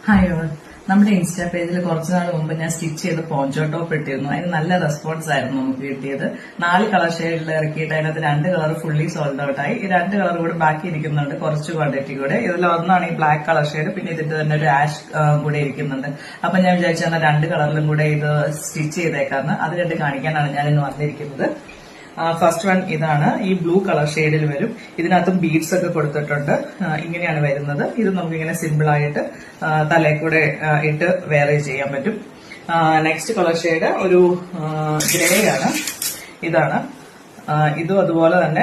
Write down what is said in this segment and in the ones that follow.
Hi all. നമ്മുടെ insta പേജിൽ കുറച്ചു നാൾ മുമ്പ് ഞാൻ സ്റ്റിച്ച് ചെയ്ത് പോഞ്ചോ ടോപ്പ് ഇട്ടിരുന്നു. അതിന് നല്ല റെസ്പോൺസ് ആയിരുന്നു നമുക്ക് കിട്ടിയത്. 4 കളർ ഷെയ്ഡിൽ ഇറക്കിയിട്ട് അതിനകത്ത് 2 കളർ ഫുള്ളി സോൾഡ് ഔട്ട് ആയി. ഈ 2 കളർ കൂടെ ബാക്കി ഇരിക്കുന്നുണ്ട്, കുറച്ച് ക്വാണ്ടിറ്റി കൂടെ. ഇതിൽ ഒന്നാണ് ഈ ബ്ലാക്ക് കളർ ഷെയ്ഡ്, പിന്നെ ഇതിന്റെ തന്നെ ഒരു ആഷ് കൂടെ ഇരിക്കുന്നുണ്ട്. അപ്പൊ ഞാൻ വിചാരിച്ചാൽ 2 കളറിലും കൂടെ ഇത് സ്റ്റിച്ച് ചെയ്തേക്കാന്ന്. അത് രണ്ട് കാണിക്കാനാണ് ഞാൻ ഇന്ന് വന്നിരിക്കുന്നത്. ഫസ്റ്റ് വൺ ഇതാണ്. ഈ ബ്ലൂ കളർ ഷെയ്ഡിൽ വരും. ഇതിനകത്തും ബീഡ്സ് ഒക്കെ കൊടുത്തിട്ടുണ്ട്. ഇങ്ങനെയാണ് വരുന്നത്. ഇത് നമുക്ക് ഇങ്ങനെ സിമ്പിൾ ആയിട്ട് തലയിൽ കൂടെ ഇട്ട് വെയർ ചെയ്യാൻ പറ്റും. നെക്സ്റ്റ് കളർ ഷെയ്ഡ് ഒരു ഗ്രേ ആണ്. ഇതാണ്. ഇതും അതുപോലെ തന്നെ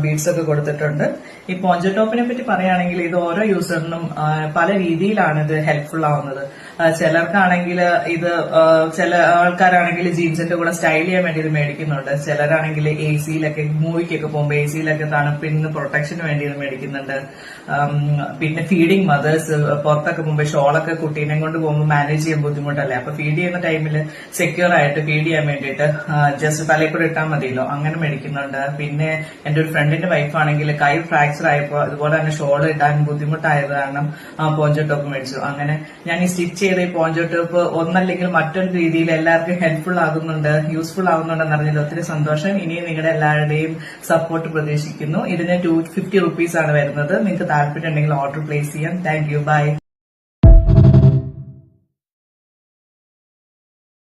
ബീഡ്സ് ഒക്കെ കൊടുത്തിട്ടുണ്ട്. ഈ പോഞ്ചോ ടോപ്പിനെ പറ്റി പറയുകയാണെങ്കിൽ ഇത് ഓരോ യൂസറിനും പല രീതിയിലാണ് ഇത് ഹെൽപ്ഫുൾ ആവുന്നത്. ചിലർക്കാണെങ്കിൽ ഇത് ചില ആൾക്കാരാണെങ്കിൽ ജീൻസിന്റെ കൂടെ സ്റ്റൈൽ ചെയ്യാൻ വേണ്ടി ഇത് മേടിക്കുന്നുണ്ട്. ചിലരാണെങ്കിൽ എ സിയിലൊക്കെ മൂവിക്കൊക്കെ പോകുമ്പോൾ എ സിയിലൊക്കെ തണുപ്പിന് പ്രൊട്ടക്ഷന് വേണ്ടി ഇത് മേടിക്കുന്നുണ്ട്. പിന്നെ ഫീഡിങ് മദേഴ്സ് പുറത്തൊക്കെ പോകുമ്പോൾ ഷോളൊക്കെ കുട്ടീനെ കൊണ്ട് പോകുമ്പോൾ മാനേജ് ചെയ്യാൻ ബുദ്ധിമുട്ടല്ലേ. അപ്പൊ ഫീഡ് ചെയ്യുന്ന ടൈമിൽ സെക്യൂർ ആയിട്ട് ഫീഡ് ചെയ്യാൻ വേണ്ടിയിട്ട് ജസ്റ്റ് തലയിൽ കൂടെ ഇട്ടാൽ മതിയല്ലോ, അങ്ങനെ മേടിക്കുന്നുണ്ട്. പിന്നെ എന്റെ ഒരു ഫ്രണ്ടിന്റെ വൈഫാണെങ്കിൽ കൈ ഫ്രാക്ചർ ആയപ്പോൾ അതുപോലെ തന്നെ ഷോൾ ഇടാൻ ബുദ്ധിമുട്ടായത് കാരണം പോഞ്ചോ ടോപ്പ് മേടിച്ചു. അങ്ങനെ ഞാൻ ഈ സ്റ്റിച്ച് ചെയ്ത ഈ പോഞ്ചോ ടോപ്പ് ഒന്നല്ലെങ്കിൽ മറ്റൊരു രീതിയിൽ എല്ലാവർക്കും ഹെൽപ്ഫുൾ ആകുന്നുണ്ട്, യൂസ്ഫുൾ ആകുന്നുണ്ടെന്ന് അറിഞ്ഞതിൽ ഒത്തിരി സന്തോഷം. ഇനിയും നിങ്ങളുടെ എല്ലാവരുടെയും സപ്പോർട്ട് പ്രതീക്ഷിക്കുന്നു. ഇതിന് 250 റുപ്പീസ് ആണ് വരുന്നത്. നിങ്ങൾക്ക് താല്പര്യം ഉണ്ടെങ്കിൽ ഓർഡർ പ്ലേസ് ചെയ്യാം. Thank you. ബൈ.